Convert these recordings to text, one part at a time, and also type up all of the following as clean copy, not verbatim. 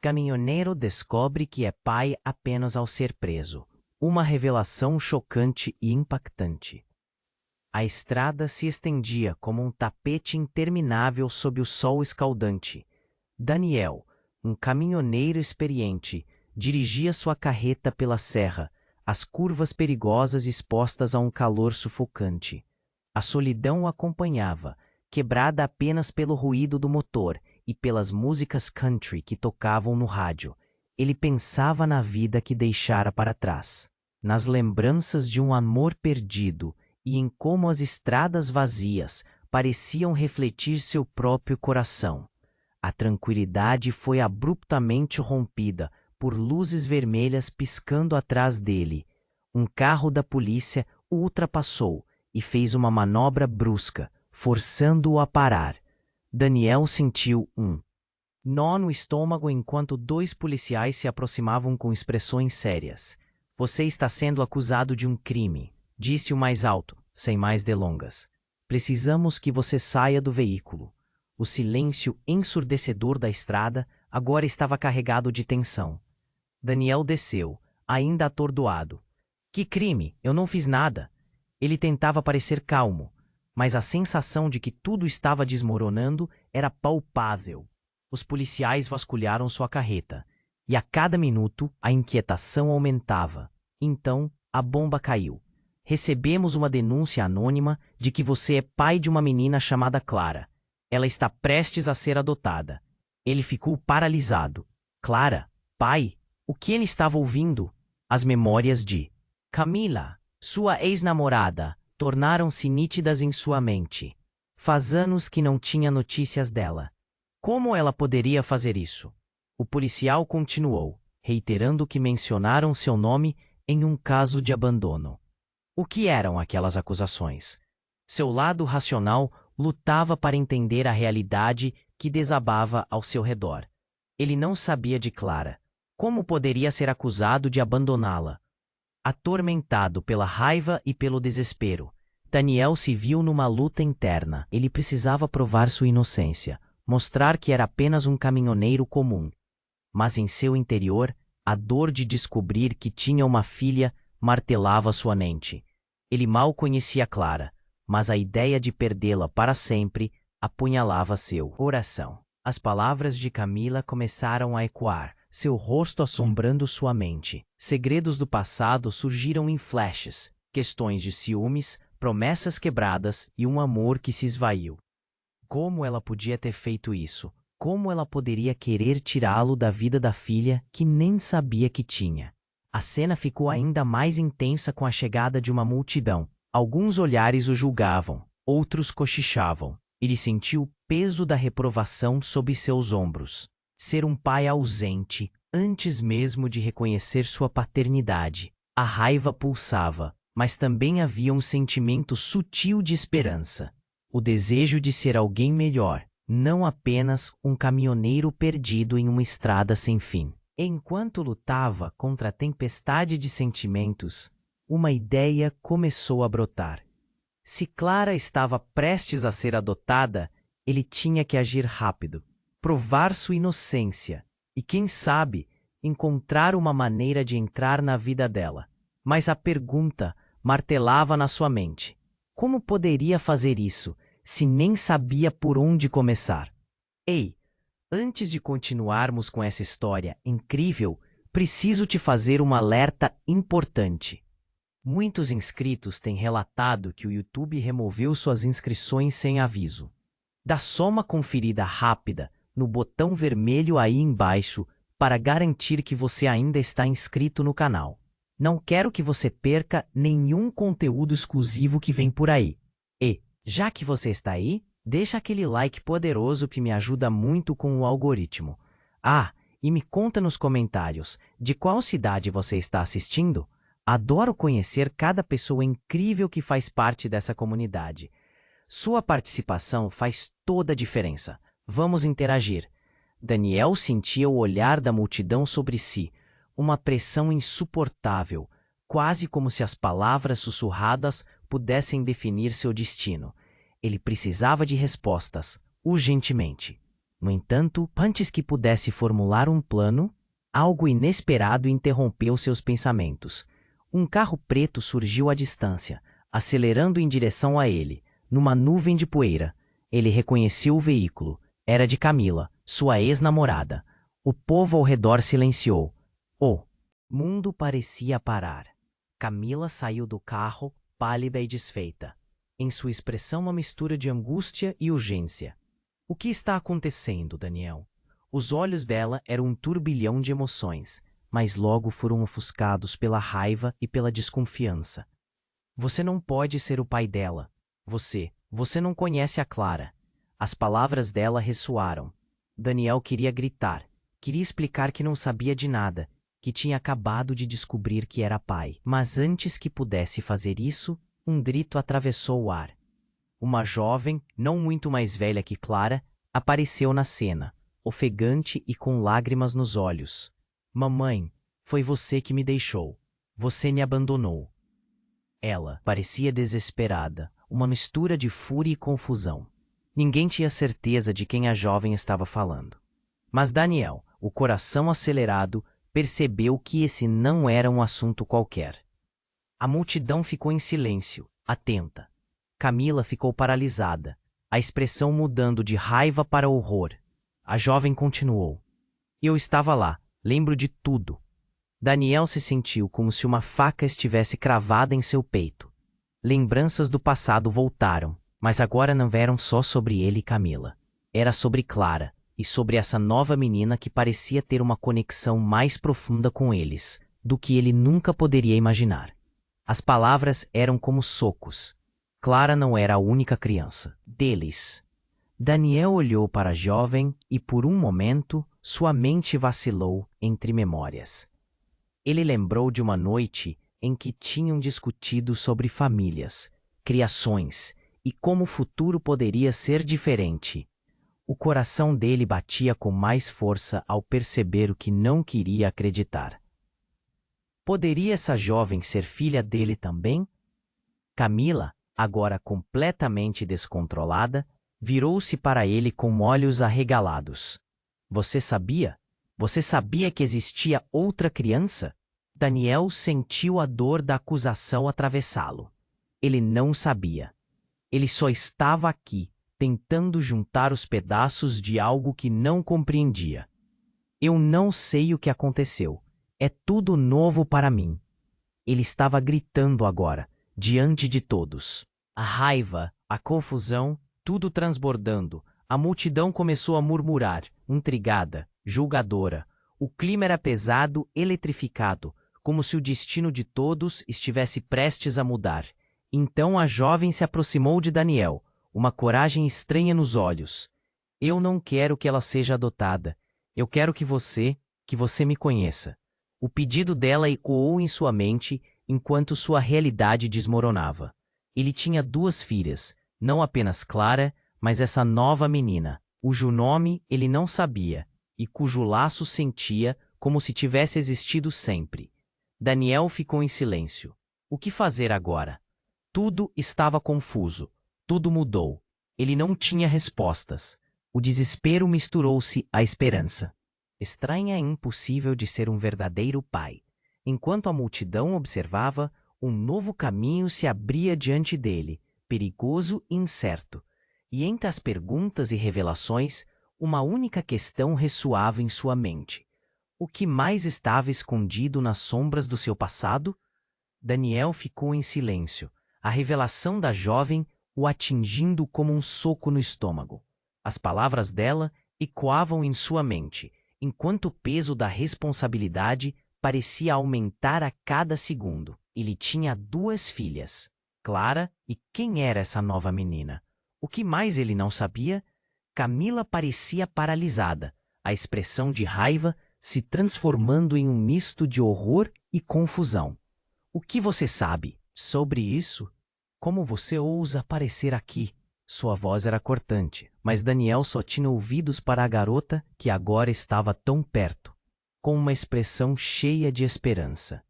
Caminhoneiro descobre que é pai apenas ao ser preso. Uma revelação chocante e impactante. A estrada se estendia como um tapete interminável sob o sol escaldante. Daniel, um caminhoneiro experiente, dirigia sua carreta pela serra, as curvas perigosas expostas a um calor sufocante. A solidão o acompanhava, quebrada apenas pelo ruído do motor e pelas músicas country que tocavam no rádio. Ele pensava na vida que deixara para trás, nas lembranças de um amor perdido e em como as estradas vazias pareciam refletir seu próprio coração. A tranquilidade foi abruptamente rompida por luzes vermelhas piscando atrás dele. Um carro da polícia o ultrapassou e fez uma manobra brusca, forçando-o a parar. Daniel sentiu um nó no estômago enquanto dois policiais se aproximavam com expressões sérias. Você está sendo acusado de um crime, disse o mais alto, sem mais delongas. Precisamos que você saia do veículo. O silêncio ensurdecedor da estrada agora estava carregado de tensão. Daniel desceu, ainda atordoado. Que crime? Eu não fiz nada. Ele tentava parecer calmo, mas a sensação de que tudo estava desmoronando era palpável. Os policiais vasculharam sua carreta, e a cada minuto a inquietação aumentava. Então, a bomba caiu. Recebemos uma denúncia anônima de que você é pai de uma menina chamada Clara. Ela está prestes a ser adotada. Ele ficou paralisado. Clara? Pai? O que ele estava ouvindo? As memórias de Camila, sua ex-namorada, tornaram-se nítidas em sua mente. Faz anos que não tinha notícias dela. Como ela poderia fazer isso? O policial continuou, reiterando que mencionaram seu nome em um caso de abandono. O que eram aquelas acusações? Seu lado racional lutava para entender a realidade que desabava ao seu redor. Ele não sabia de Clara. Como poderia ser acusado de abandoná-la? Atormentado pela raiva e pelo desespero, Daniel se viu numa luta interna. Ele precisava provar sua inocência, mostrar que era apenas um caminhoneiro comum. Mas em seu interior, a dor de descobrir que tinha uma filha martelava sua mente. Ele mal conhecia Clara, mas a ideia de perdê-la para sempre apunhalava seu coração. As palavras de Camila começaram a ecoar, seu rosto assombrando sua mente. Segredos do passado surgiram em flashes, questões de ciúmes, promessas quebradas e um amor que se esvaiu. Como ela podia ter feito isso? Como ela poderia querer tirá-lo da vida da filha que nem sabia que tinha? A cena ficou ainda mais intensa com a chegada de uma multidão. Alguns olhares o julgavam, outros cochichavam. Ele sentiu o peso da reprovação sob seus ombros. Ser um pai ausente, antes mesmo de reconhecer sua paternidade. A raiva pulsava, mas também havia um sentimento sutil de esperança. O desejo de ser alguém melhor, não apenas um caminhoneiro perdido em uma estrada sem fim. Enquanto lutava contra a tempestade de sentimentos, uma ideia começou a brotar. Se Clara estava prestes a ser adotada, ele tinha que agir rápido, provar sua inocência e, quem sabe, encontrar uma maneira de entrar na vida dela. Mas a pergunta martelava na sua mente. Como poderia fazer isso, se nem sabia por onde começar? Ei, antes de continuarmos com essa história incrível, preciso te fazer um alerta importante. Muitos inscritos têm relatado que o YouTube removeu suas inscrições sem aviso. Dá só uma conferida rápida no botão vermelho aí embaixo para garantir que você ainda está inscrito no canal. Não quero que você perca nenhum conteúdo exclusivo que vem por aí. E, já que você está aí, deixa aquele like poderoso que me ajuda muito com o algoritmo. Ah, e me conta nos comentários de qual cidade você está assistindo. Adoro conhecer cada pessoa incrível que faz parte dessa comunidade. Sua participação faz toda a diferença. Vamos interagir. Daniel sentia o olhar da multidão sobre si, uma pressão insuportável, quase como se as palavras sussurradas pudessem definir seu destino. Ele precisava de respostas, urgentemente. No entanto, antes que pudesse formular um plano, algo inesperado interrompeu seus pensamentos. Um carro preto surgiu à distância, acelerando em direção a ele, numa nuvem de poeira. Ele reconheceu o veículo. Era de Camila, sua ex-namorada. O povo ao redor silenciou. O mundo parecia parar. Camila saiu do carro, pálida e desfeita. Em sua expressão, uma mistura de angústia e urgência. O que está acontecendo, Daniel? Os olhos dela eram um turbilhão de emoções, mas logo foram ofuscados pela raiva e pela desconfiança. Você não pode ser o pai dela. Você não conhece a Clara. As palavras dela ressoaram. Daniel queria gritar, queria explicar que não sabia de nada, que tinha acabado de descobrir que era pai. Mas antes que pudesse fazer isso, um grito atravessou o ar. Uma jovem, não muito mais velha que Clara, apareceu na cena, ofegante e com lágrimas nos olhos. Mamãe, foi você que me deixou. Você me abandonou. Ela parecia desesperada, uma mistura de fúria e confusão. Ninguém tinha certeza de quem a jovem estava falando. Mas Daniel, o coração acelerado, percebeu que esse não era um assunto qualquer. A multidão ficou em silêncio, atenta. Camila ficou paralisada, a expressão mudando de raiva para horror. A jovem continuou. Eu estava lá, lembro de tudo. Daniel se sentiu como se uma faca estivesse cravada em seu peito. Lembranças do passado voltaram, mas agora não eram só sobre ele e Camila. Era sobre Clara e sobre essa nova menina que parecia ter uma conexão mais profunda com eles do que ele nunca poderia imaginar. As palavras eram como socos. Clara não era a única criança deles. Daniel olhou para a jovem e, por um momento, sua mente vacilou entre memórias. Ele lembrou de uma noite em que tinham discutido sobre famílias, criações e como o futuro poderia ser diferente. O coração dele batia com mais força ao perceber o que não queria acreditar. Poderia essa jovem ser filha dele também? Camila, agora completamente descontrolada, virou-se para ele com olhos arregalados. Você sabia? Você sabia que existia outra criança? Daniel sentiu a dor da acusação atravessá-lo. Ele não sabia. Ele só estava aqui, tentando juntar os pedaços de algo que não compreendia. Eu não sei o que aconteceu. É tudo novo para mim. Ele estava gritando agora, diante de todos. A raiva, a confusão, tudo transbordando. A multidão começou a murmurar, intrigada, julgadora. O clima era pesado, eletrificado, como se o destino de todos estivesse prestes a mudar. Então a jovem se aproximou de Daniel, uma coragem estranha nos olhos. Eu não quero que ela seja adotada. Eu quero que você me conheça. O pedido dela ecoou em sua mente enquanto sua realidade desmoronava. Ele tinha 2 filhas, não apenas Clara, mas essa nova menina, cujo nome ele não sabia e cujo laço sentia como se tivesse existido sempre. Daniel ficou em silêncio. O que fazer agora? Tudo estava confuso. Tudo mudou. Ele não tinha respostas. O desespero misturou-se à esperança. Estranha e impossível de ser um verdadeiro pai. Enquanto a multidão observava, um novo caminho se abria diante dele, perigoso e incerto. E entre as perguntas e revelações, uma única questão ressoava em sua mente. O que mais estava escondido nas sombras do seu passado? Daniel ficou em silêncio, a revelação da jovem o atingindo como um soco no estômago. As palavras dela ecoavam em sua mente, enquanto o peso da responsabilidade parecia aumentar a cada segundo. Ele tinha 2 filhas, Clara, e quem era essa nova menina? O que mais ele não sabia? Camila parecia paralisada, a expressão de raiva se transformando em um misto de horror e confusão. O que você sabe sobre isso? Como você ousa aparecer aqui? Sua voz era cortante, mas Daniel só tinha ouvidos para a garota que agora estava tão perto, com uma expressão cheia de esperança.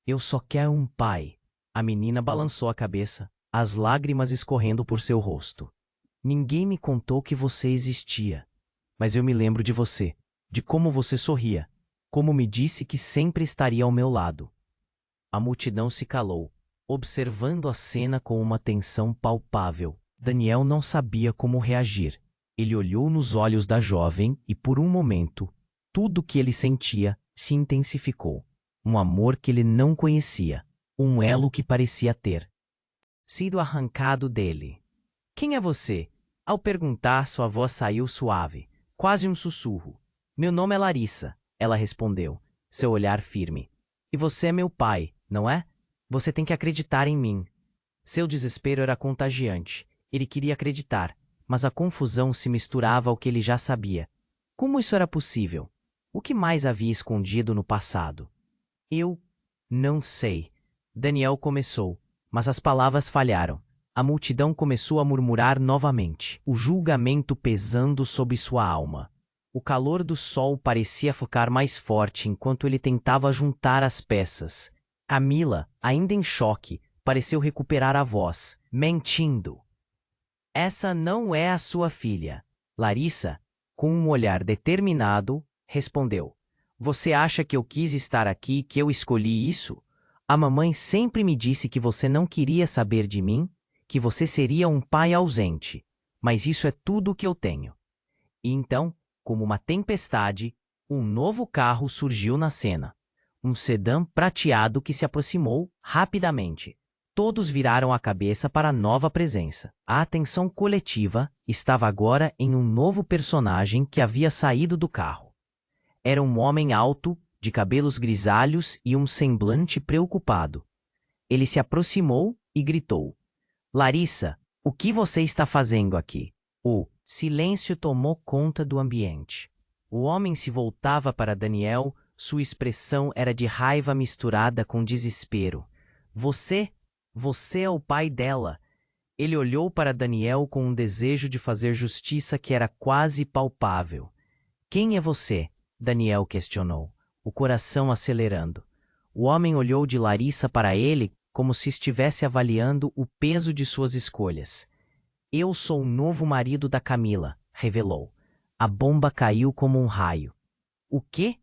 Eu só quero um pai. A menina balançou a cabeça, as lágrimas escorrendo por seu rosto. Ninguém me contou que você existia. Mas eu me lembro de você, de como você sorria, como me disse que sempre estaria ao meu lado. A multidão se calou, observando a cena com uma tensão palpável. Daniel não sabia como reagir. Ele olhou nos olhos da jovem e, por um momento, tudo o que ele sentia se intensificou. Um amor que ele não conhecia, um elo que parecia ter sido arrancado dele. Quem é você? Ao perguntar, sua voz saiu suave, quase um sussurro. Meu nome é Larissa, ela respondeu, seu olhar firme. E você é meu pai, não é? Você tem que acreditar em mim. Seu desespero era contagiante. Ele queria acreditar, mas a confusão se misturava ao que ele já sabia. Como isso era possível? O que mais havia escondido no passado? Eu não sei. Daniel começou, mas as palavras falharam. A multidão começou a murmurar novamente, o julgamento pesando sobre sua alma. O calor do sol parecia ficar mais forte enquanto ele tentava juntar as peças. Camila, ainda em choque, pareceu recuperar a voz, mentindo. Essa não é a sua filha. Larissa, com um olhar determinado, respondeu. Você acha que eu quis estar aqui, que eu escolhi isso? A mamãe sempre me disse que você não queria saber de mim, que você seria um pai ausente. Mas isso é tudo o que eu tenho. E então, como uma tempestade, um novo carro surgiu na cena. Um sedã prateado que se aproximou rapidamente. Todos viraram a cabeça para a nova presença. A atenção coletiva estava agora em um novo personagem que havia saído do carro. Era um homem alto, de cabelos grisalhos e um semblante preocupado. Ele se aproximou e gritou. Larissa, o que você está fazendo aqui? O silêncio tomou conta do ambiente. O homem se voltava para Daniel, sua expressão era de raiva misturada com desespero. Você é o pai dela. Ele olhou para Daniel com um desejo de fazer justiça que era quase palpável. Quem é você? Daniel questionou, o coração acelerando. O homem olhou de Larissa para ele como se estivesse avaliando o peso de suas escolhas. Eu sou o novo marido da Camila, revelou. A bomba caiu como um raio. O quê?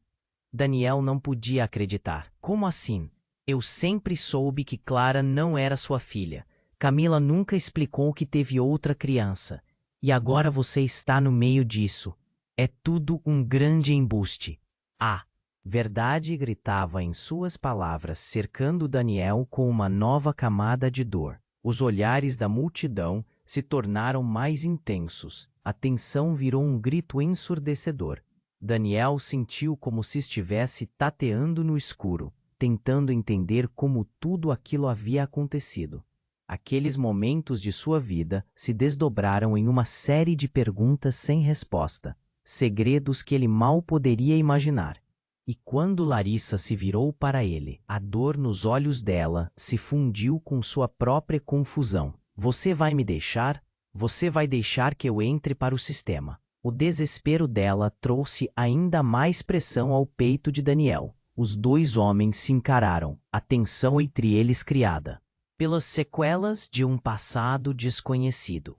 Daniel não podia acreditar. Como assim? Eu sempre soube que Clara não era sua filha. Camila nunca explicou que teve outra criança. E agora você está no meio disso. É tudo um grande embuste. A verdade gritava em suas palavras, cercando Daniel com uma nova camada de dor. Os olhares da multidão se tornaram mais intensos. A tensão virou um grito ensurdecedor. Daniel sentiu como se estivesse tateando no escuro, tentando entender como tudo aquilo havia acontecido. Aqueles momentos de sua vida se desdobraram em uma série de perguntas sem resposta, segredos que ele mal poderia imaginar. E quando Larissa se virou para ele, a dor nos olhos dela se fundiu com sua própria confusão. Você vai me deixar? Você vai deixar que eu entre para o sistema? O desespero dela trouxe ainda mais pressão ao peito de Daniel. Os dois homens se encararam, a tensão entre eles criada pelas sequelas de um passado desconhecido.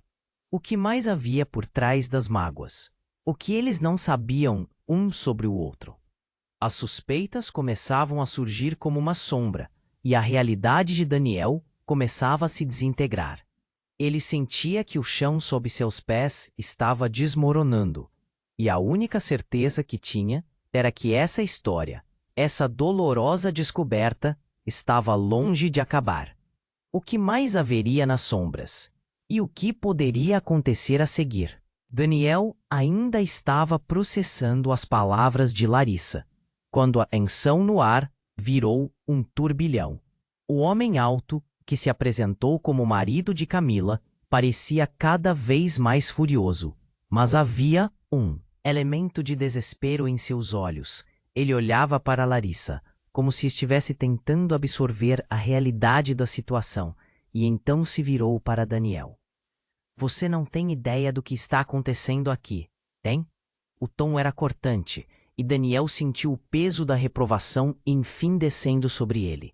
O que mais havia por trás das mágoas? O que eles não sabiam um sobre o outro? As suspeitas começavam a surgir como uma sombra, e a realidade de Daniel começava a se desintegrar. Ele sentia que o chão sob seus pés estava desmoronando, e a única certeza que tinha era que essa história, essa dolorosa descoberta, estava longe de acabar. O que mais haveria nas sombras? E o que poderia acontecer a seguir? Daniel ainda estava processando as palavras de Larissa, quando a tensão no ar virou um turbilhão. O homem alto, que se apresentou como marido de Camila, parecia cada vez mais furioso, mas havia um elemento de desespero em seus olhos. Ele olhava para Larissa, como se estivesse tentando absorver a realidade da situação, e então se virou para Daniel. Você não tem ideia do que está acontecendo aqui, tem? O tom era cortante, e Daniel sentiu o peso da reprovação enfim descendo sobre ele.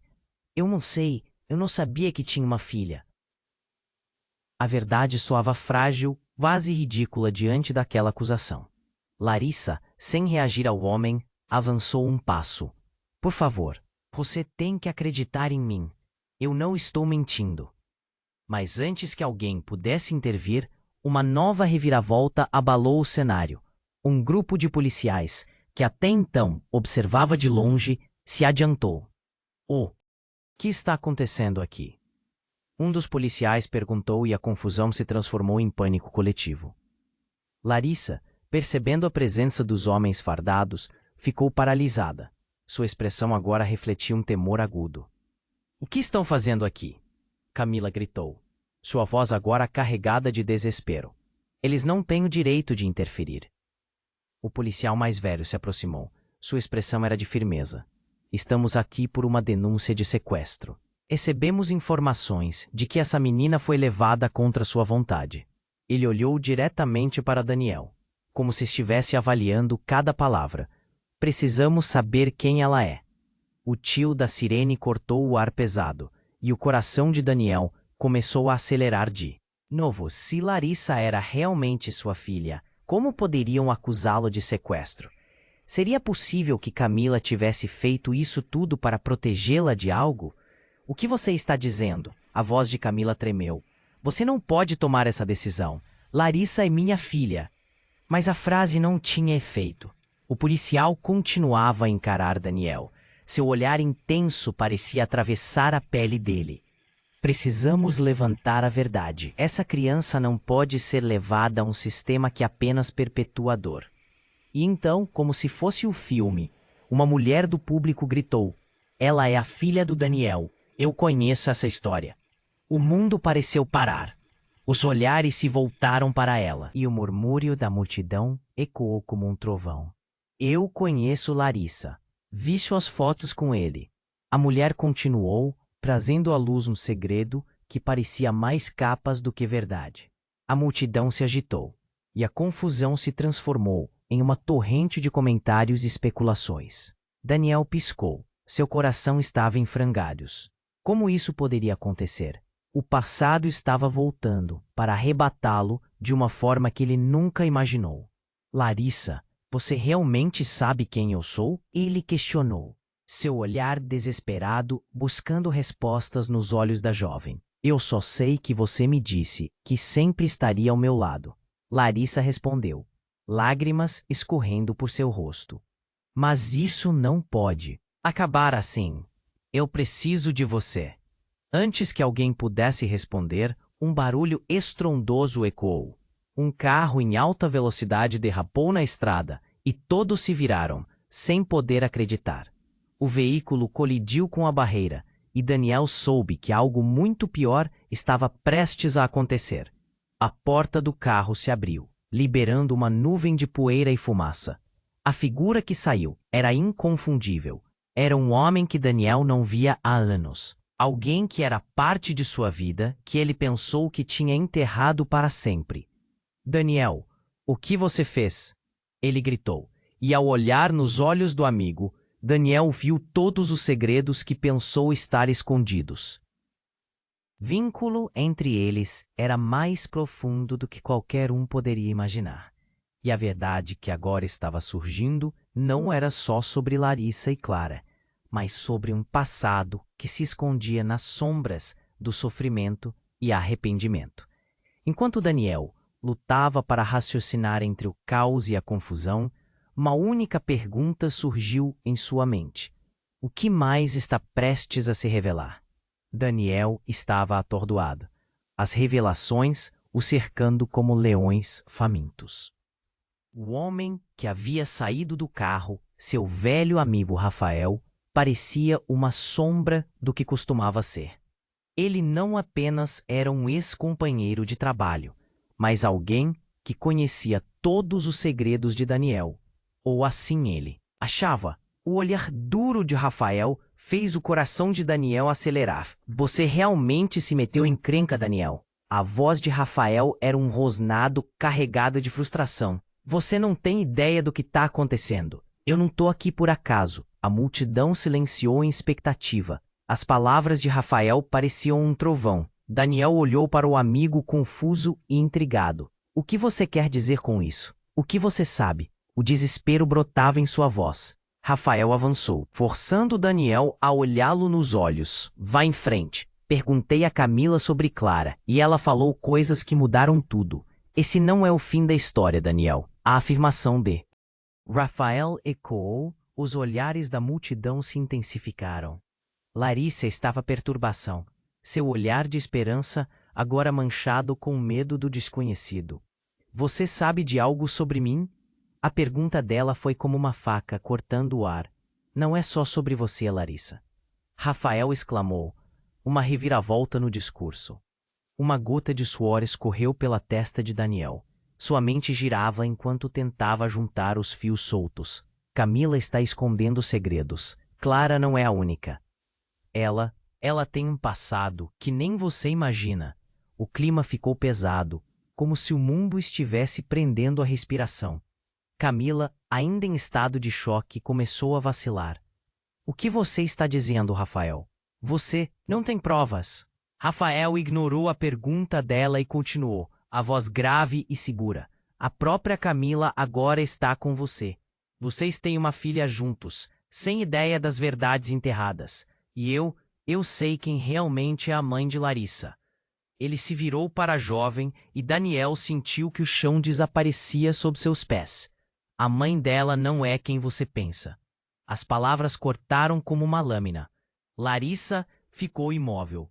Eu não sei, eu não sabia que tinha uma filha. A verdade soava frágil, quase ridícula diante daquela acusação. Larissa, sem reagir ao homem, avançou um passo. Por favor, você tem que acreditar em mim. Eu não estou mentindo. Mas antes que alguém pudesse intervir, uma nova reviravolta abalou o cenário. Um grupo de policiais, que até então observava de longe, se adiantou. O que está acontecendo aqui? Um dos policiais perguntou e a confusão se transformou em pânico coletivo. Larissa, percebendo a presença dos homens fardados, ficou paralisada. Sua expressão agora refletia um temor agudo. O que estão fazendo aqui? Camila gritou, sua voz agora carregada de desespero. Eles não têm o direito de interferir. O policial mais velho se aproximou. Sua expressão era de firmeza. Estamos aqui por uma denúncia de sequestro. Recebemos informações de que essa menina foi levada contra sua vontade. Ele olhou diretamente para Daniel, como se estivesse avaliando cada palavra. Precisamos saber quem ela é. O tio da sirene cortou o ar pesado, e o coração de Daniel começou a acelerar de novo. Se Larissa era realmente sua filha, como poderiam acusá-lo de sequestro? Seria possível que Camila tivesse feito isso tudo para protegê-la de algo? O que você está dizendo? A voz de Camila tremeu. Você não pode tomar essa decisão. Larissa é minha filha. Mas a frase não tinha efeito. O policial continuava a encarar Daniel. Seu olhar intenso parecia atravessar a pele dele. Precisamos levantar a verdade. Essa criança não pode ser levada a um sistema que apenas perpetua a dor. E então, como se fosse o filme, uma mulher do público gritou: ela é a filha do Daniel. Eu conheço essa história. O mundo pareceu parar. Os olhares se voltaram para ela, e o murmúrio da multidão ecoou como um trovão. Eu conheço Larissa. Vi suas fotos com ele. A mulher continuou, trazendo à luz um segredo que parecia mais capas do que verdade. A multidão se agitou, e a confusão se transformou em uma torrente de comentários e especulações. Daniel piscou. Seu coração estava em frangalhos. Como isso poderia acontecer? O passado estava voltando para arrebatá-lo de uma forma que ele nunca imaginou. Larissa, você realmente sabe quem eu sou? Ele questionou, seu olhar desesperado buscando respostas nos olhos da jovem. Eu só sei que você me disse que sempre estaria ao meu lado. Larissa respondeu, lágrimas escorrendo por seu rosto. Mas isso não pode acabar assim. Eu preciso de você. Antes que alguém pudesse responder, um barulho estrondoso ecoou. Um carro em alta velocidade derrapou na estrada e todos se viraram, sem poder acreditar. O veículo colidiu com a barreira e Daniel soube que algo muito pior estava prestes a acontecer. A porta do carro se abriu, liberando uma nuvem de poeira e fumaça. A figura que saiu era inconfundível. Era um homem que Daniel não via há anos. Alguém que era parte de sua vida, que ele pensou que tinha enterrado para sempre. Daniel, o que você fez? Ele gritou, e ao olhar nos olhos do amigo, Daniel viu todos os segredos que pensou estar escondidos. Vínculo entre eles era mais profundo do que qualquer um poderia imaginar. E a verdade que agora estava surgindo não era só sobre Larissa e Clara, mas sobre um passado que se escondia nas sombras do sofrimento e arrependimento. Enquanto Daniel lutava para raciocinar entre o caos e a confusão, uma única pergunta surgiu em sua mente. O que mais está prestes a se revelar? Daniel estava atordoado, as revelações o cercando como leões famintos. O homem que havia saído do carro, seu velho amigo Rafael, parecia uma sombra do que costumava ser. Ele não apenas era um ex-companheiro de trabalho, mas alguém que conhecia todos os segredos de Daniel. Ou assim ele achava. O olhar duro de Rafael fez o coração de Daniel acelerar. Você realmente se meteu em encrenca, Daniel. A voz de Rafael era um rosnado carregada de frustração. Você não tem ideia do que está acontecendo. Eu não tô aqui por acaso. A multidão silenciou em expectativa. As palavras de Rafael pareciam um trovão. Daniel olhou para o amigo confuso e intrigado. O que você quer dizer com isso? O que você sabe? O desespero brotava em sua voz. Rafael avançou, forçando Daniel a olhá-lo nos olhos. Vá em frente. Perguntei a Camila sobre Clara, e ela falou coisas que mudaram tudo. Esse não é o fim da história, Daniel. A afirmação de Rafael ecoou, os olhares da multidão se intensificaram. Larissa estava perturbação. Seu olhar de esperança, agora manchado com medo do desconhecido. Você sabe de algo sobre mim? A pergunta dela foi como uma faca cortando o ar. Não é só sobre você, Larissa. Rafael exclamou, uma reviravolta no discurso. Uma gota de suor escorreu pela testa de Daniel. Sua mente girava enquanto tentava juntar os fios soltos. Camila está escondendo segredos. Clara não é a única. Ela tem um passado que nem você imagina. O clima ficou pesado, como se o mundo estivesse prendendo a respiração. Camila, ainda em estado de choque, começou a vacilar. O que você está dizendo, Rafael? Você não tem provas. Rafael ignorou a pergunta dela e continuou, a voz grave e segura. A própria Camila agora está com você. Vocês têm uma filha juntos, sem ideia das verdades enterradas. E eu sei quem realmente é a mãe de Larissa. Ele se virou para a jovem e Daniel sentiu que o chão desaparecia sob seus pés. A mãe dela não é quem você pensa. As palavras cortaram como uma lâmina. Larissa ficou imóvel.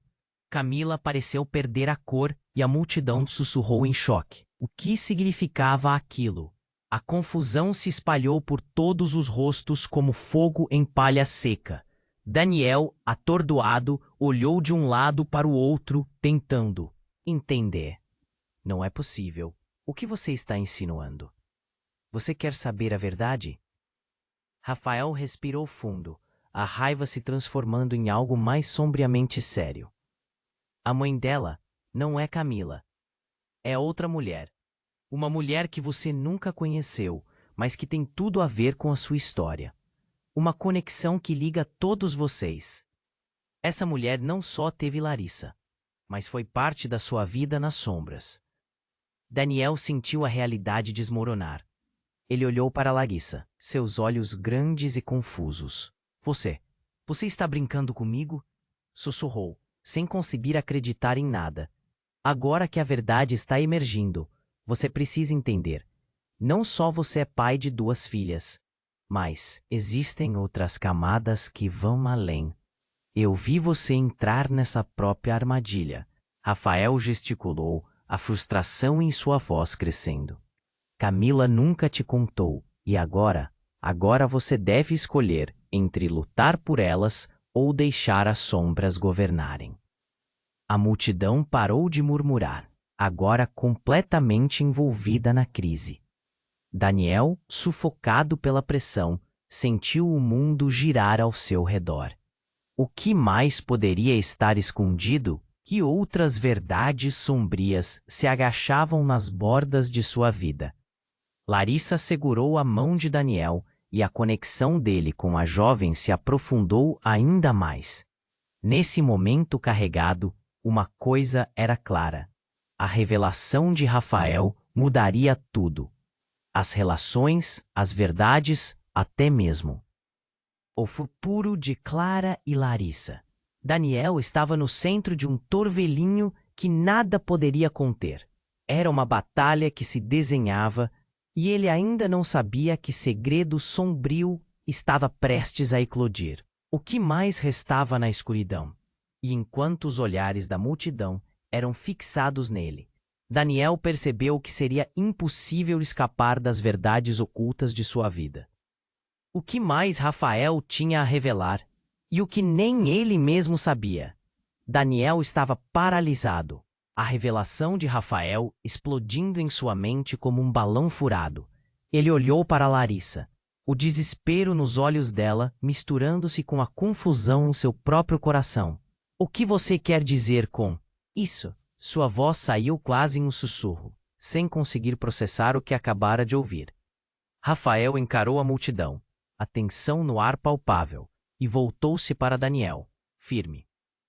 Camila pareceu perder a cor e a multidão sussurrou em choque. O que significava aquilo? A confusão se espalhou por todos os rostos como fogo em palha seca. Daniel, atordoado, olhou de um lado para o outro, tentando entender. Não é possível. O que você está insinuando? Você quer saber a verdade? Rafael respirou fundo, a raiva se transformando em algo mais sombriamente sério. A mãe dela não é Camila. É outra mulher. Uma mulher que você nunca conheceu, mas que tem tudo a ver com a sua história. Uma conexão que liga todos vocês. Essa mulher não só teve Larissa, mas foi parte da sua vida nas sombras. Daniel sentiu a realidade desmoronar. Ele olhou para Larissa, seus olhos grandes e confusos. Você está brincando comigo? Sussurrou, sem conseguir acreditar em nada. Agora que a verdade está emergindo, você precisa entender. Não só você é pai de 2 filhas, mas existem outras camadas que vão além. Eu vi você entrar nessa própria armadilha. Rafael gesticulou, a frustração em sua voz crescendo. Camila nunca te contou, e agora você deve escolher entre lutar por elas ou deixar as sombras governarem. A multidão parou de murmurar, agora completamente envolvida na crise. Daniel, sufocado pela pressão, sentiu o mundo girar ao seu redor. O que mais poderia estar escondido? Que outras verdades sombrias se agachavam nas bordas de sua vida? Larissa segurou a mão de Daniel e a conexão dele com a jovem se aprofundou ainda mais. Nesse momento carregado, uma coisa era clara. A revelação de Rafael mudaria tudo. As relações, as verdades, até mesmo o futuro de Clara e Larissa. Daniel estava no centro de um torvelinho que nada poderia conter. Era uma batalha que se desenhava e ele ainda não sabia que segredo sombrio estava prestes a eclodir. O que mais restava na escuridão? E enquanto os olhares da multidão eram fixados nele, Daniel percebeu que seria impossível escapar das verdades ocultas de sua vida. O que mais Rafael tinha a revelar, e o que nem ele mesmo sabia. Daniel estava paralisado, a revelação de Rafael explodindo em sua mente como um balão furado. Ele olhou para Larissa, o desespero nos olhos dela misturando-se com a confusão em seu próprio coração. O que você quer dizer com isso? Sua voz saiu quase em um sussurro, sem conseguir processar o que acabara de ouvir. Rafael encarou a multidão, a tensão no ar palpável, e voltou-se para Daniel, firme.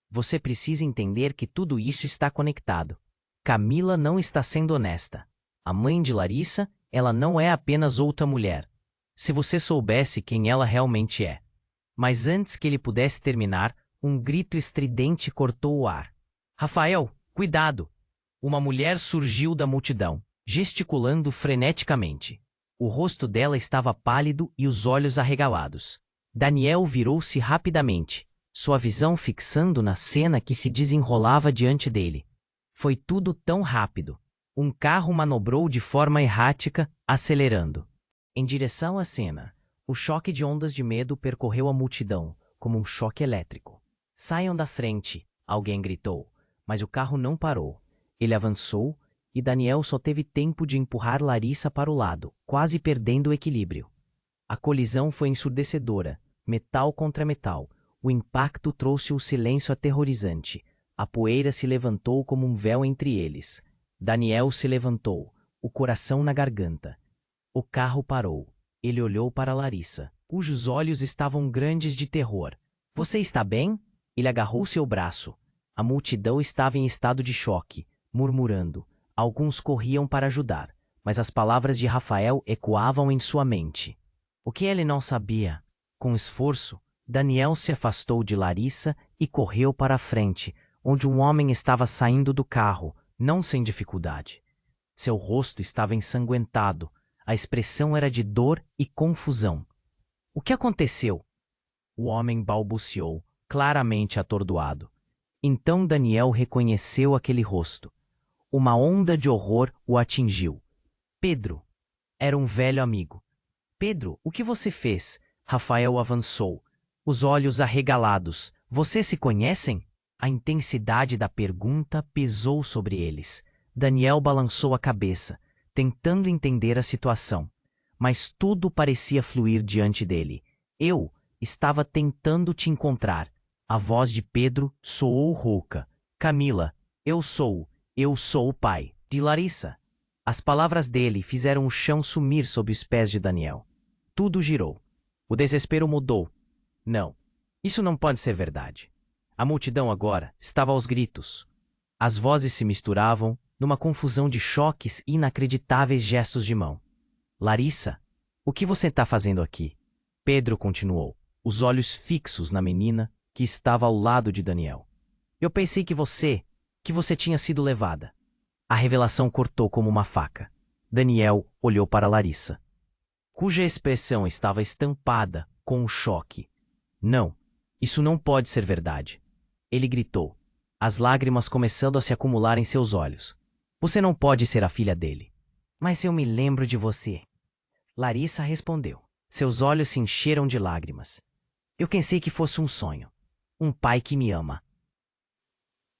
Você precisa entender que tudo isso está conectado. Camila não está sendo honesta. A mãe de Larissa ela não é apenas outra mulher. Se você soubesse quem ela realmente é. Mas antes que ele pudesse terminar, um grito estridente cortou o ar. Rafael, cuidado! Uma mulher surgiu da multidão, gesticulando freneticamente. O rosto dela estava pálido e os olhos arregalados. Daniel virou-se rapidamente, sua visão fixando na cena que se desenrolava diante dele. Foi tudo tão rápido. Um carro manobrou de forma errática, acelerando. Em direção à cena, o choque de ondas de medo percorreu a multidão, como um choque elétrico. Saiam da frente, alguém gritou, mas o carro não parou. Ele avançou e Daniel só teve tempo de empurrar Larissa para o lado, quase perdendo o equilíbrio. A colisão foi ensurdecedora, metal contra metal. O impacto trouxe o silêncio aterrorizante. A poeira se levantou como um véu entre eles. Daniel se levantou, o coração na garganta. O carro parou. Ele olhou para Larissa, cujos olhos estavam grandes de terror. — Você está bem? Ele agarrou seu braço. A multidão estava em estado de choque, murmurando. Alguns corriam para ajudar, mas as palavras de Rafael ecoavam em sua mente. O que ele não sabia? Com esforço, Daniel se afastou de Larissa e correu para a frente, onde um homem estava saindo do carro, não sem dificuldade. Seu rosto estava ensanguentado, a expressão era de dor e confusão. — O que aconteceu? O homem balbuciou, claramente atordoado. Então Daniel reconheceu aquele rosto. Uma onda de horror o atingiu. Pedro. Era um velho amigo. — Pedro, o que você fez? Rafael avançou, os olhos arregalados. — Vocês se conhecem? A intensidade da pergunta pesou sobre eles. Daniel balançou a cabeça, tentando entender a situação. Mas tudo parecia fluir diante dele. — Eu estava tentando te encontrar. A voz de Pedro soou rouca. — Camila, eu sou o pai de Larissa. As palavras dele fizeram o chão sumir sob os pés de Daniel. Tudo girou. O desespero mudou. Não, isso não pode ser verdade. A multidão agora estava aos gritos. As vozes se misturavam numa confusão de choques e inacreditáveis gestos de mão. — Larissa, o que você está fazendo aqui? Pedro continuou, os olhos fixos na menina que estava ao lado de Daniel. — Eu pensei que você tinha sido levada. A revelação cortou como uma faca. Daniel olhou para Larissa, cuja expressão estava estampada com um choque. — Não, isso não pode ser verdade. Ele gritou, as lágrimas começando a se acumular em seus olhos. — Você não pode ser a filha dele. — Mas eu me lembro de você. Larissa respondeu. Seus olhos se encheram de lágrimas. — Eu pensei que fosse um sonho. Um pai que me ama.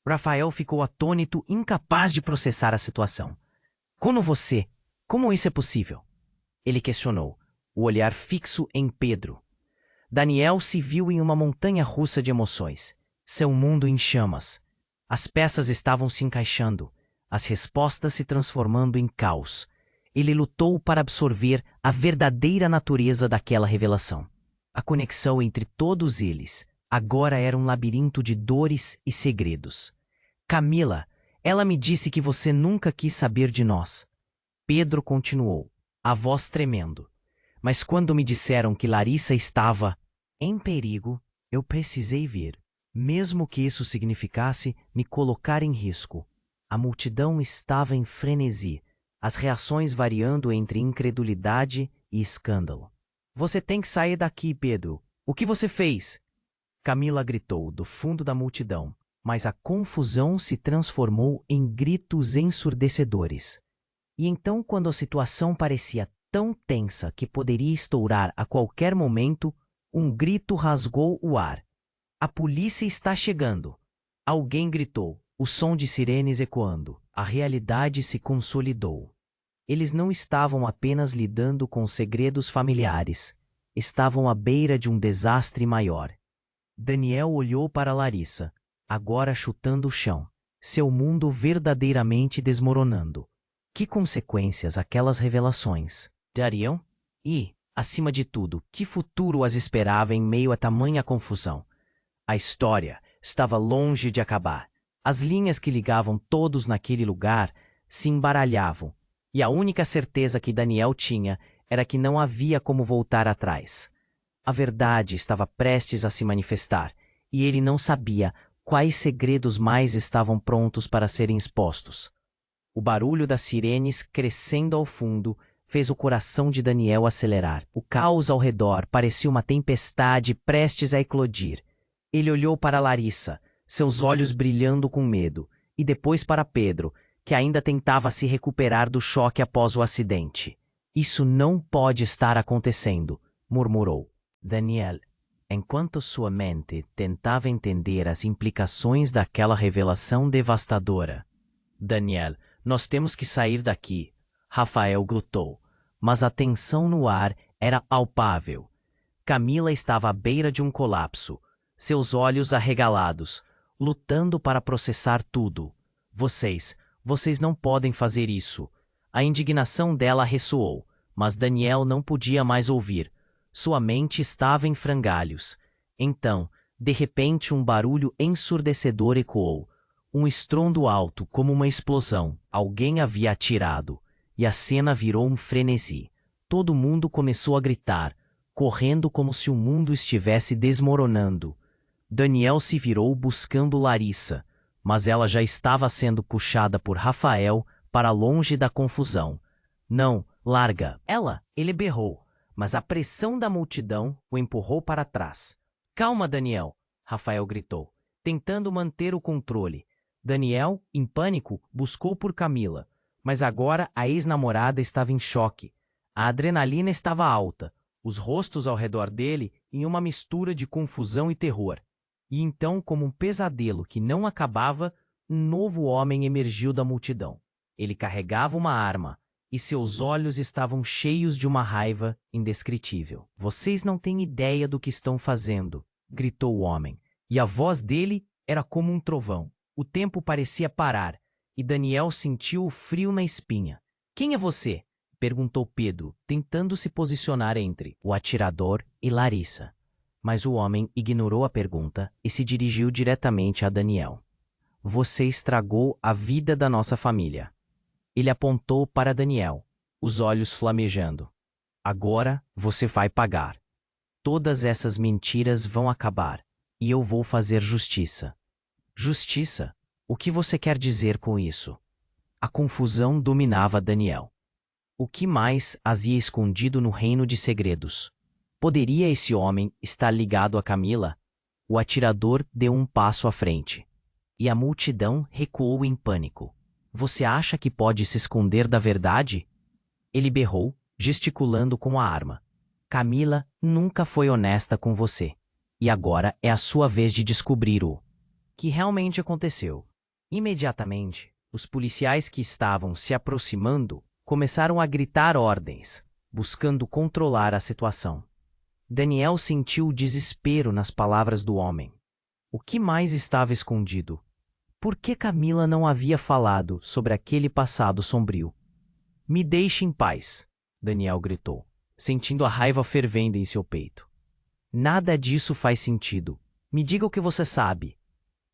Rafael ficou atônito, incapaz de processar a situação. — Como isso é possível? Ele questionou, o olhar fixo em Pedro. Daniel se viu em uma montanha russa de emoções. Seu mundo em chamas. As peças estavam se encaixando, as respostas se transformando em caos. Ele lutou para absorver a verdadeira natureza daquela revelação. A conexão entre todos eles agora era um labirinto de dores e segredos. — Camila, ela me disse que você nunca quis saber de nós. Pedro continuou, a voz tremendo. Mas quando me disseram que Larissa estava em perigo, eu precisei vir. Mesmo que isso significasse me colocar em risco. A multidão estava em frenesi, as reações variando entre incredulidade e escândalo. — Você tem que sair daqui, Pedro. O que você fez? Camila gritou do fundo da multidão, mas a confusão se transformou em gritos ensurdecedores. E então, quando a situação parecia tão tensa que poderia estourar a qualquer momento, um grito rasgou o ar. — A polícia está chegando! Alguém gritou, o som de sirenes ecoando. A realidade se consolidou. Eles não estavam apenas lidando com segredos familiares, estavam à beira de um desastre maior. Daniel olhou para Larissa, agora chutando o chão, seu mundo verdadeiramente desmoronando. Que consequências aquelas revelações trariam? E, acima de tudo, que futuro as esperava em meio a tamanha confusão? A história estava longe de acabar. As linhas que ligavam todos naquele lugar se embaralhavam. E a única certeza que Daniel tinha era que não havia como voltar atrás. A verdade estava prestes a se manifestar, e ele não sabia quais segredos mais estavam prontos para serem expostos. O barulho das sirenes crescendo ao fundo fez o coração de Daniel acelerar. O caos ao redor parecia uma tempestade prestes a eclodir. Ele olhou para Larissa, seus olhos brilhando com medo, e depois para Pedro, que ainda tentava se recuperar do choque após o acidente. Isso não pode estar acontecendo, murmurou. Daniel, enquanto sua mente tentava entender as implicações daquela revelação devastadora. Daniel, nós temos que sair daqui, Rafael gritou, mas a tensão no ar era palpável. Camila estava à beira de um colapso, seus olhos arregalados, lutando para processar tudo. Vocês não podem fazer isso. A indignação dela ressoou, mas Daniel não podia mais ouvir. Sua mente estava em frangalhos. Então, de repente um barulho ensurdecedor ecoou. Um estrondo alto como uma explosão. Alguém havia atirado. E a cena virou um frenesi. Todo mundo começou a gritar, correndo como se o mundo estivesse desmoronando. Daniel se virou buscando Larissa, mas ela já estava sendo puxada por Rafael para longe da confusão. Não, larga ela, ele berrou, mas a pressão da multidão o empurrou para trás. Calma, Daniel, Rafael gritou, tentando manter o controle. Daniel, em pânico, buscou por Camila, mas agora a ex-namorada estava em choque. A adrenalina estava alta, os rostos ao redor dele em uma mistura de confusão e terror. E então, como um pesadelo que não acabava, um novo homem emergiu da multidão. Ele carregava uma arma, e seus olhos estavam cheios de uma raiva indescritível. Vocês não têm ideia do que estão fazendo, gritou o homem, e a voz dele era como um trovão. O tempo parecia parar, e Daniel sentiu o frio na espinha. Quem é você? Perguntou Pedro, tentando se posicionar entre o atirador e Larissa. Mas o homem ignorou a pergunta e se dirigiu diretamente a Daniel. Você estragou a vida da nossa família. Ele apontou para Daniel, os olhos flamejando. Agora você vai pagar. Todas essas mentiras vão acabar, e eu vou fazer justiça. Justiça? O que você quer dizer com isso? A confusão dominava Daniel. O que mais havia escondido no reino de segredos? Poderia esse homem estar ligado a Camila? O atirador deu um passo à frente. E a multidão recuou em pânico. Você acha que pode se esconder da verdade? Ele berrou, gesticulando com a arma. Camila nunca foi honesta com você. E agora é a sua vez de descobrir o que realmente aconteceu. Imediatamente, os policiais que estavam se aproximando começaram a gritar ordens, buscando controlar a situação. Daniel sentiu o desespero nas palavras do homem. O que mais estava escondido? Por que Camila não havia falado sobre aquele passado sombrio? Me deixe em paz, Daniel gritou, sentindo a raiva fervendo em seu peito. Nada disso faz sentido. Me diga o que você sabe.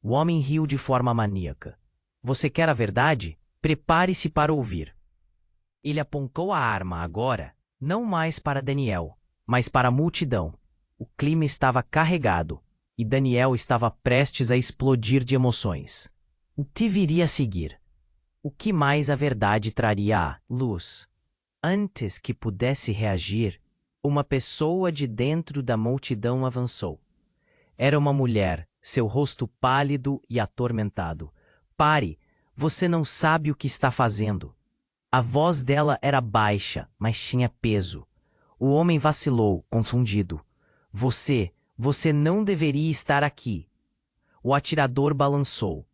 O homem riu de forma maníaca. Você quer a verdade? Prepare-se para ouvir. Ele apontou a arma agora, não mais para Daniel, mas para a multidão. O clima estava carregado, e Daniel estava prestes a explodir de emoções. O que viria a seguir? O que mais a verdade traria à luz? Antes que pudesse reagir, uma pessoa de dentro da multidão avançou. Era uma mulher, seu rosto pálido e atormentado. Pare, você não sabe o que está fazendo. A voz dela era baixa, mas tinha peso. O homem vacilou, confundido. Você não deveria estar aqui. O atirador balançou.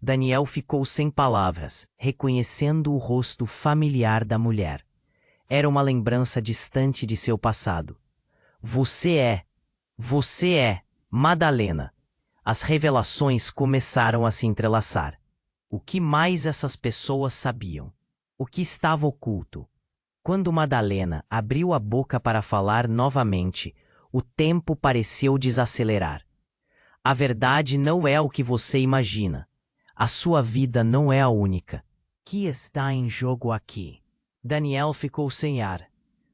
Daniel ficou sem palavras, reconhecendo o rosto familiar da mulher. Era uma lembrança distante de seu passado. Você é Madalena. As revelações começaram a se entrelaçar. O que mais essas pessoas sabiam? O que estava oculto? Quando Madalena abriu a boca para falar novamente, o tempo pareceu desacelerar. A verdade não é o que você imagina. A sua vida não é a única. O que está em jogo aqui? Daniel ficou sem ar.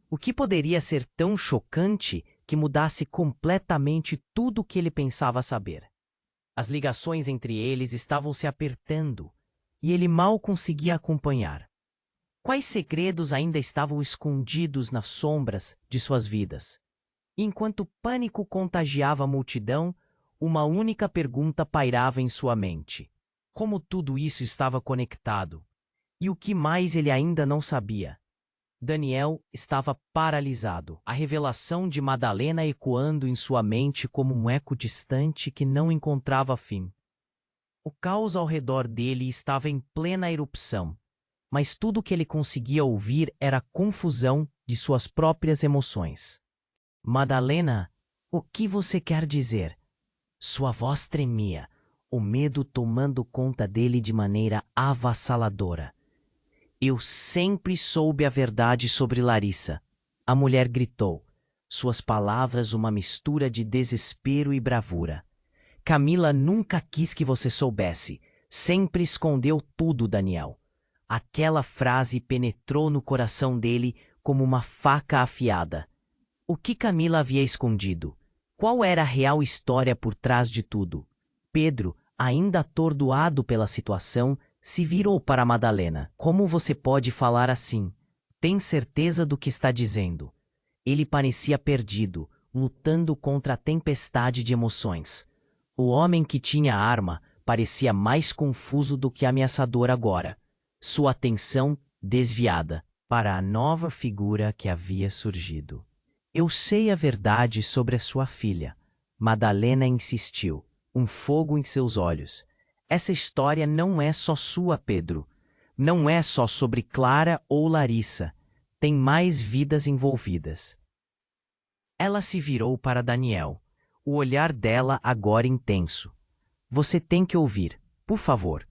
O que poderia ser tão chocante que mudasse completamente tudo o que ele pensava saber? As ligações entre eles estavam se apertando e ele mal conseguia acompanhar. Quais segredos ainda estavam escondidos nas sombras de suas vidas? Enquanto o pânico contagiava a multidão, uma única pergunta pairava em sua mente: como tudo isso estava conectado? E o que mais ele ainda não sabia? Daniel estava paralisado, a revelação de Madalena ecoando em sua mente como um eco distante que não encontrava fim. O caos ao redor dele estava em plena erupção, mas tudo que ele conseguia ouvir era a confusão de suas próprias emoções. Madalena, o que você quer dizer? Sua voz tremia, o medo tomando conta dele de maneira avassaladora. Eu sempre soube a verdade sobre Larissa, a mulher gritou, suas palavras uma mistura de desespero e bravura. Camila nunca quis que você soubesse, sempre escondeu tudo, Daniel. Aquela frase penetrou no coração dele como uma faca afiada. O que Camila havia escondido? Qual era a real história por trás de tudo? Pedro, ainda atordoado pela situação, se virou para Madalena. Como você pode falar assim? Tem certeza do que está dizendo? Ele parecia perdido, lutando contra a tempestade de emoções. O homem que tinha a arma parecia mais confuso do que ameaçador agora. Sua atenção desviada para a nova figura que havia surgido. Eu sei a verdade sobre a sua filha. Madalena insistiu, um fogo em seus olhos. Essa história não é só sua, Pedro. Não é só sobre Clara ou Larissa. Tem mais vidas envolvidas. Ela se virou para Daniel, o olhar dela agora intenso. Você tem que ouvir, por favor.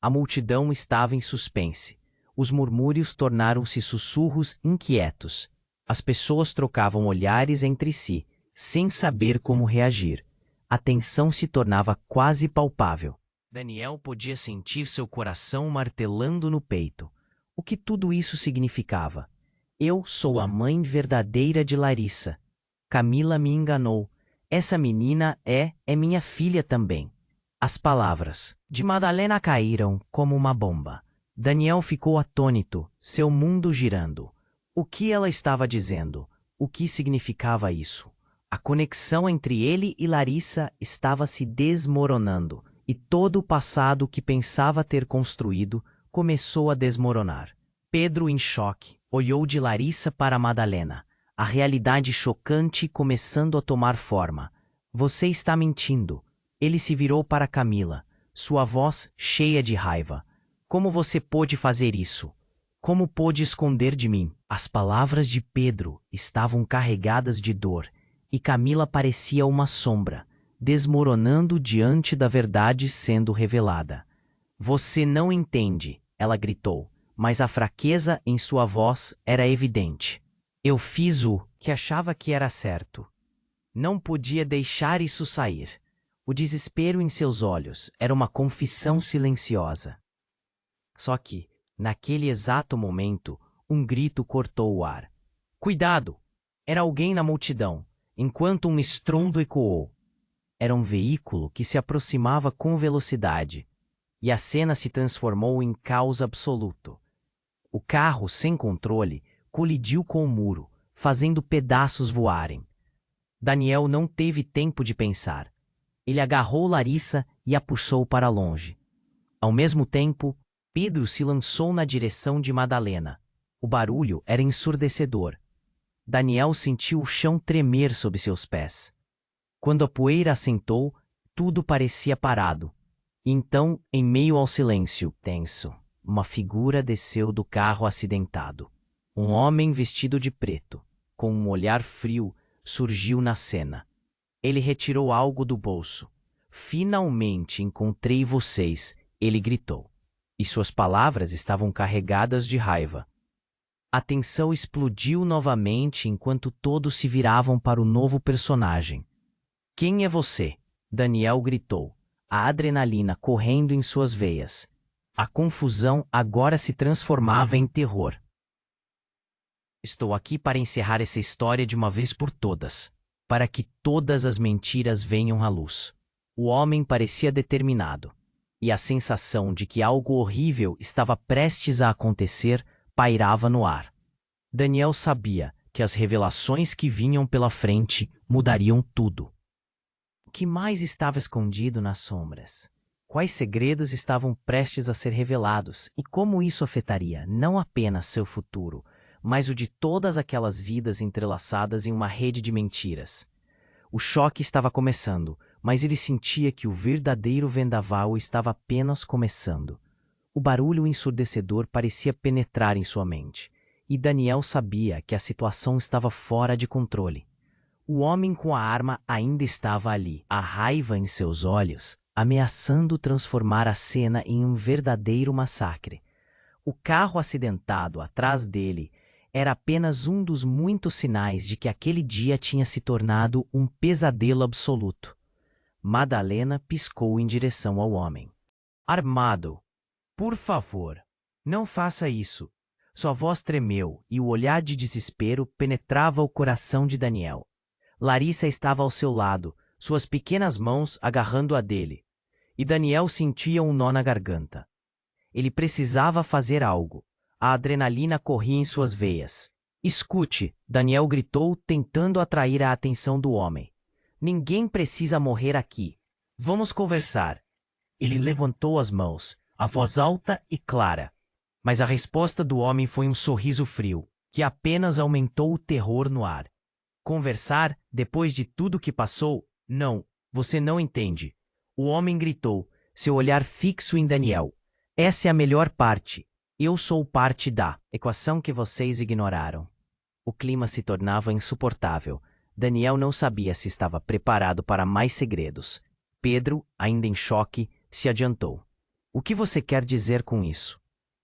A multidão estava em suspense. Os murmúrios tornaram-se sussurros inquietos. As pessoas trocavam olhares entre si, sem saber como reagir. A tensão se tornava quase palpável. Daniel podia sentir seu coração martelando no peito. O que tudo isso significava? Eu sou a mãe verdadeira de Larissa. Camila me enganou. Essa menina é minha filha também. As palavras de Madalena caíram como uma bomba. Daniel ficou atônito, seu mundo girando. O que ela estava dizendo? O que significava isso? A conexão entre ele e Larissa estava se desmoronando, e todo o passado que pensava ter construído começou a desmoronar. Pedro, em choque, olhou de Larissa para Madalena, a realidade chocante começando a tomar forma. Você está mentindo. Ele se virou para Camila, sua voz cheia de raiva. Como você pôde fazer isso? Como pôde esconder de mim? As palavras de Pedro estavam carregadas de dor, e Camila parecia uma sombra, desmoronando diante da verdade sendo revelada. Você não entende, ela gritou, mas a fraqueza em sua voz era evidente. Eu fiz o que achava que era certo. Não podia deixar isso sair. O desespero em seus olhos era uma confissão silenciosa. Só que, naquele exato momento, um grito cortou o ar. Cuidado! Era alguém na multidão, enquanto um estrondo ecoou. Era um veículo que se aproximava com velocidade, e a cena se transformou em caos absoluto. O carro, sem controle, colidiu com o muro, fazendo pedaços voarem. Daniel não teve tempo de pensar. Ele agarrou Larissa e a puxou para longe. Ao mesmo tempo, Pedro se lançou na direção de Madalena. O barulho era ensurdecedor. Daniel sentiu o chão tremer sob seus pés. Quando a poeira assentou, tudo parecia parado. Então, em meio ao silêncio tenso, uma figura desceu do carro acidentado. Um homem vestido de preto, com um olhar frio, surgiu na cena. Ele retirou algo do bolso. Finalmente encontrei vocês, ele gritou. E suas palavras estavam carregadas de raiva. A tensão explodiu novamente enquanto todos se viravam para o novo personagem. Quem é você? Daniel gritou, a adrenalina correndo em suas veias. A confusão agora se transformava em terror. Estou aqui para encerrar essa história de uma vez por todas, para que todas as mentiras venham à luz. O homem parecia determinado, e a sensação de que algo horrível estava prestes a acontecer pairava no ar. Daniel sabia que as revelações que vinham pela frente mudariam tudo. O que mais estava escondido nas sombras? Quais segredos estavam prestes a ser revelados e como isso afetaria não apenas seu futuro, mas o de todas aquelas vidas entrelaçadas em uma rede de mentiras? O choque estava começando, mas ele sentia que o verdadeiro vendaval estava apenas começando. O barulho ensurdecedor parecia penetrar em sua mente, e Daniel sabia que a situação estava fora de controle. O homem com a arma ainda estava ali, a raiva em seus olhos, ameaçando transformar a cena em um verdadeiro massacre. O carro acidentado atrás dele era apenas um dos muitos sinais de que aquele dia tinha se tornado um pesadelo absoluto. Madalena piscou em direção ao homem. Armado, por favor, não faça isso. Sua voz tremeu e o olhar de desespero penetrava o coração de Daniel. Larissa estava ao seu lado, suas pequenas mãos agarrando a dele. E Daniel sentia um nó na garganta. Ele precisava fazer algo. A adrenalina corria em suas veias. Escute, Daniel gritou, tentando atrair a atenção do homem. Ninguém precisa morrer aqui. Vamos conversar. Ele levantou as mãos, a voz alta e clara. Mas a resposta do homem foi um sorriso frio, que apenas aumentou o terror no ar. Conversar, depois de tudo que passou? Não, você não entende. O homem gritou, seu olhar fixo em Daniel. Essa é a melhor parte. Eu sou parte da equação que vocês ignoraram. O clima se tornava insuportável. Daniel não sabia se estava preparado para mais segredos. Pedro, ainda em choque, se adiantou. O que você quer dizer com isso?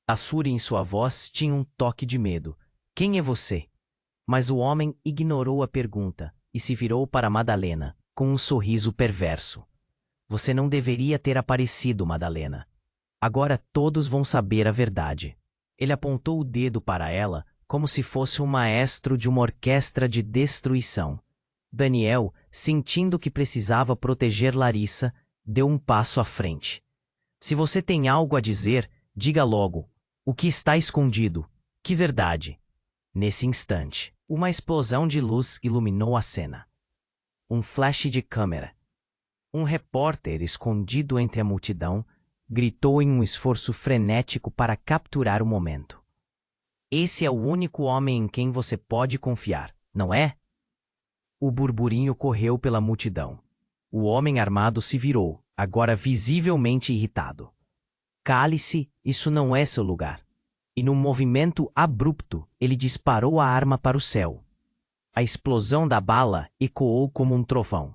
A fúria em sua voz tinha um toque de medo. Quem é você? Mas o homem ignorou a pergunta e se virou para Madalena, com um sorriso perverso. Você não deveria ter aparecido, Madalena. Agora todos vão saber a verdade. Ele apontou o dedo para ela, como se fosse um maestro de uma orquestra de destruição. Daniel, sentindo que precisava proteger Larissa, deu um passo à frente. Se você tem algo a dizer, diga logo. O que está escondido? Que verdade? Nesse instante, uma explosão de luz iluminou a cena. Um flash de câmera. Um repórter escondido entre a multidão gritou em um esforço frenético para capturar o momento. Esse é o único homem em quem você pode confiar, não é? O burburinho correu pela multidão. O homem armado se virou, agora visivelmente irritado. Cale-se, isso não é seu lugar. E num movimento abrupto, ele disparou a arma para o céu. A explosão da bala ecoou como um trovão.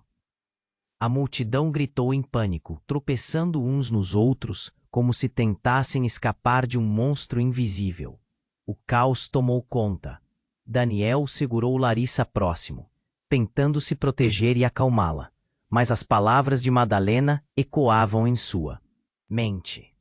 A multidão gritou em pânico, tropeçando uns nos outros, como se tentassem escapar de um monstro invisível. O caos tomou conta. Daniel segurou Larissa próximo, tentando se proteger e acalmá-la, mas as palavras de Madalena ecoavam em sua mente.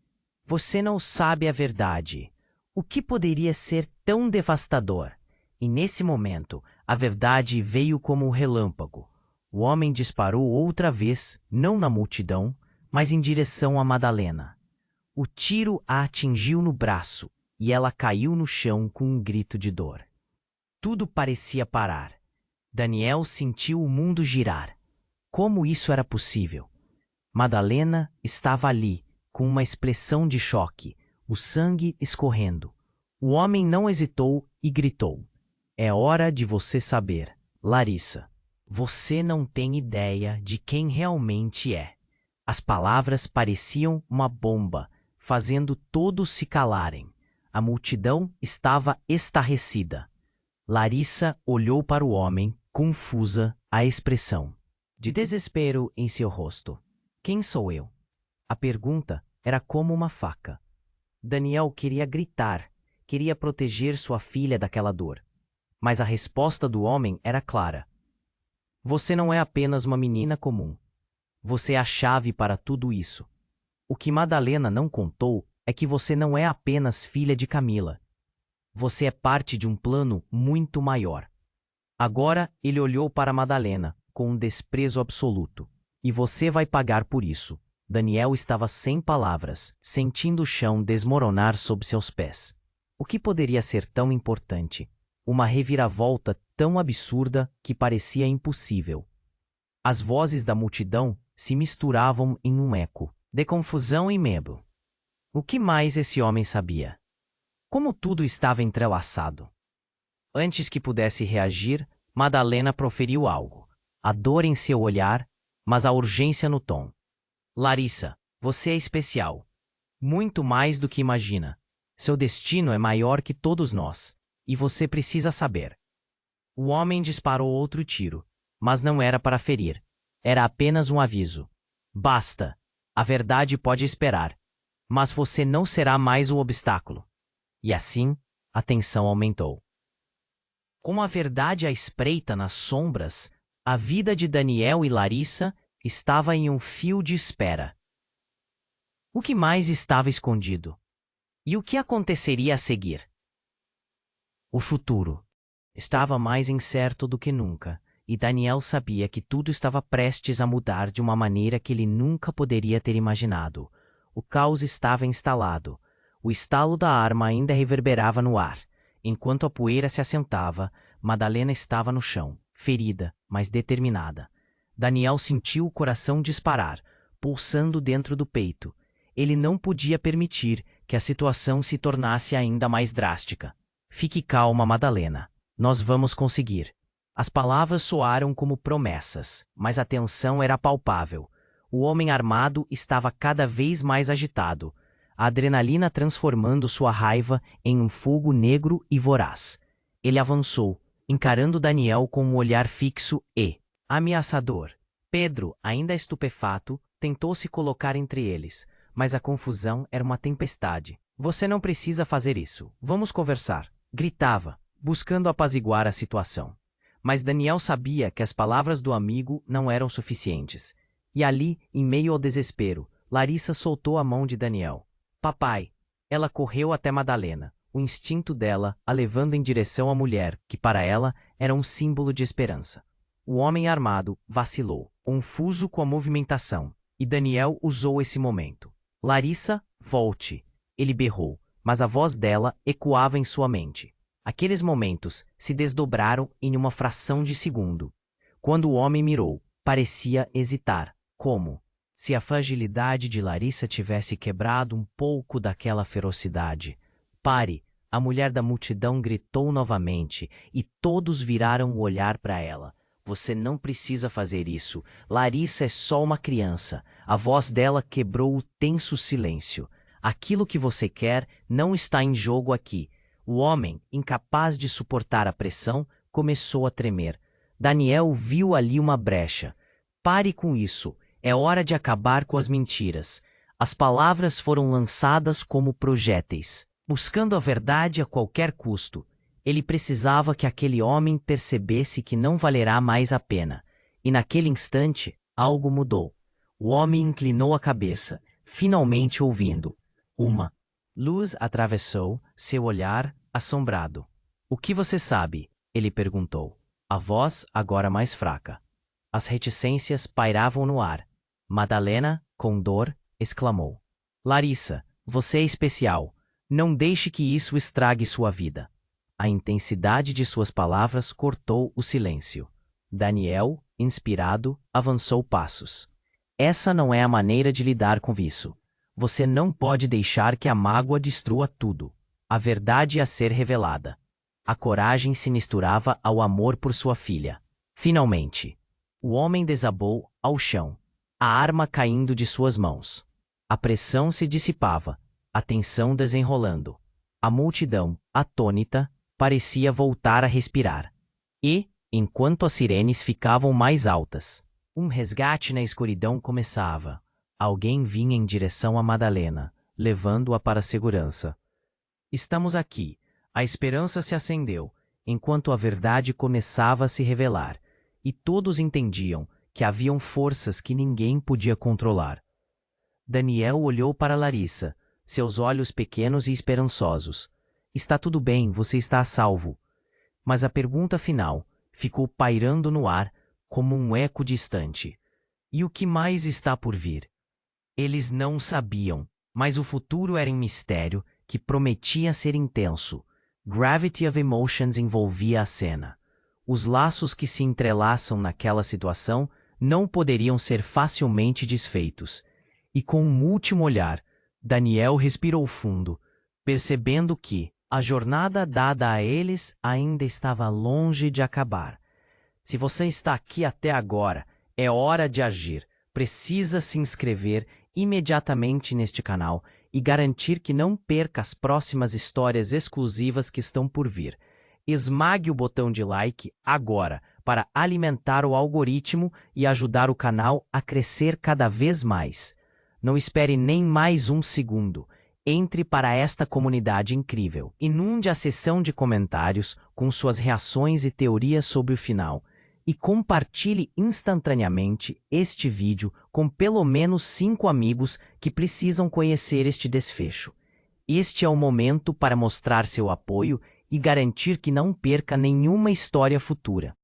Você não sabe a verdade. O que poderia ser tão devastador? E nesse momento, a verdade veio como um relâmpago. O homem disparou outra vez, não na multidão, mas em direção a Madalena. O tiro a atingiu no braço e ela caiu no chão com um grito de dor. Tudo parecia parar. Daniel sentiu o mundo girar. Como isso era possível? Madalena estava ali, com uma expressão de choque, o sangue escorrendo. O homem não hesitou e gritou. É hora de você saber, Larissa. Você não tem ideia de quem realmente é. As palavras pareciam uma bomba, fazendo todos se calarem. A multidão estava estarrecida. Larissa olhou para o homem, confusa, a expressão de desespero em seu rosto. Quem sou eu? A pergunta era como uma faca. Daniel queria gritar, queria proteger sua filha daquela dor. Mas a resposta do homem era clara. Você não é apenas uma menina comum. Você é a chave para tudo isso. O que Madalena não contou é que você não é apenas filha de Camila. Você é parte de um plano muito maior. Agora ele olhou para Madalena com um desprezo absoluto. E você vai pagar por isso. Daniel estava sem palavras, sentindo o chão desmoronar sob seus pés. O que poderia ser tão importante? Uma reviravolta tão absurda que parecia impossível. As vozes da multidão se misturavam em um eco de confusão e medo. O que mais esse homem sabia? Como tudo estava entrelaçado. Antes que pudesse reagir, Madalena proferiu algo. A dor em seu olhar, mas a urgência no tom. Larissa, você é especial. Muito mais do que imagina. Seu destino é maior que todos nós. E você precisa saber. O homem disparou outro tiro, mas não era para ferir. Era apenas um aviso. Basta. A verdade pode esperar. Mas você não será mais o obstáculo. E assim, a tensão aumentou. Com a verdade à espreita nas sombras, a vida de Daniel e Larissa estava em um fio de espera. O que mais estava escondido? E o que aconteceria a seguir? O futuro estava mais incerto do que nunca, e Daniel sabia que tudo estava prestes a mudar de uma maneira que ele nunca poderia ter imaginado. O caos estava instalado. O estalo da arma ainda reverberava no ar. Enquanto a poeira se assentava, Madalena estava no chão, ferida, mas determinada. Daniel sentiu o coração disparar, pulsando dentro do peito. Ele não podia permitir que a situação se tornasse ainda mais drástica. Fique calma, Madalena. Nós vamos conseguir. As palavras soaram como promessas, mas a tensão era palpável. O homem armado estava cada vez mais agitado, a adrenalina transformando sua raiva em um fogo negro e voraz. Ele avançou, encarando Daniel com um olhar fixo e ameaçador. Pedro, ainda estupefato, tentou se colocar entre eles, mas a confusão era uma tempestade. Você não precisa fazer isso. Vamos conversar. Gritava, buscando apaziguar a situação. Mas Daniel sabia que as palavras do amigo não eram suficientes. E ali, em meio ao desespero, Larissa soltou a mão de Daniel. Papai! Ela correu até Madalena, o instinto dela a levando em direção à mulher, que para ela era um símbolo de esperança. O homem armado vacilou, confuso com a movimentação, e Daniel usou esse momento. Larissa, volte! Ele berrou, mas a voz dela ecoava em sua mente. Aqueles momentos se desdobraram em uma fração de segundo. Quando o homem mirou, parecia hesitar. Como? Se a fragilidade de Larissa tivesse quebrado um pouco daquela ferocidade. Pare! A mulher da multidão gritou novamente, e todos viraram o olhar para ela. Você não precisa fazer isso. Larissa é só uma criança. A voz dela quebrou o tenso silêncio. Aquilo que você quer não está em jogo aqui. O homem, incapaz de suportar a pressão, começou a tremer. Daniel viu ali uma brecha. Pare com isso. É hora de acabar com as mentiras. As palavras foram lançadas como projéteis, buscando a verdade a qualquer custo. Ele precisava que aquele homem percebesse que não valerá mais a pena. E naquele instante, algo mudou. O homem inclinou a cabeça, finalmente ouvindo. Uma luz atravessou seu olhar, assombrado. O que você sabe? Ele perguntou. A voz agora mais fraca. As reticências pairavam no ar. Madalena, com dor, exclamou. Larissa, você é especial. Não deixe que isso estrague sua vida. A intensidade de suas palavras cortou o silêncio. Daniel, inspirado, avançou passos. Essa não é a maneira de lidar com isso. Você não pode deixar que a mágoa destrua tudo. A verdade a ser revelada. A coragem se misturava ao amor por sua filha. Finalmente, o homem desabou ao chão, a arma caindo de suas mãos. A pressão se dissipava, a tensão desenrolando. A multidão, atônita, parecia voltar a respirar. E, enquanto as sirenes ficavam mais altas, um resgate na escuridão começava. Alguém vinha em direção a Madalena, levando-a para a segurança. Estamos aqui. A esperança se acendeu, enquanto a verdade começava a se revelar, e todos entendiam que haviam forças que ninguém podia controlar. Daniel olhou para Larissa, seus olhos pequenos e esperançosos. Está tudo bem, você está a salvo. Mas a pergunta final ficou pairando no ar como um eco distante. E o que mais está por vir? Eles não sabiam, mas o futuro era um mistério que prometia ser intenso. Gravity of Emotions envolvia a cena. Os laços que se entrelaçam naquela situação não poderiam ser facilmente desfeitos. E com um último olhar, Daniel respirou fundo, percebendo que a jornada dada a eles ainda estava longe de acabar. Se você está aqui até agora, é hora de agir. Precisa se inscrever imediatamente neste canal e garantir que não perca as próximas histórias exclusivas que estão por vir. Esmague o botão de like agora para alimentar o algoritmo e ajudar o canal a crescer cada vez mais. Não espere nem mais um segundo. Entre para esta comunidade incrível. Inunde a seção de comentários com suas reações e teorias sobre o final. E compartilhe instantaneamente este vídeo com pelo menos 5 amigos que precisam conhecer este desfecho. Este é o momento para mostrar seu apoio e garantir que não perca nenhuma história futura.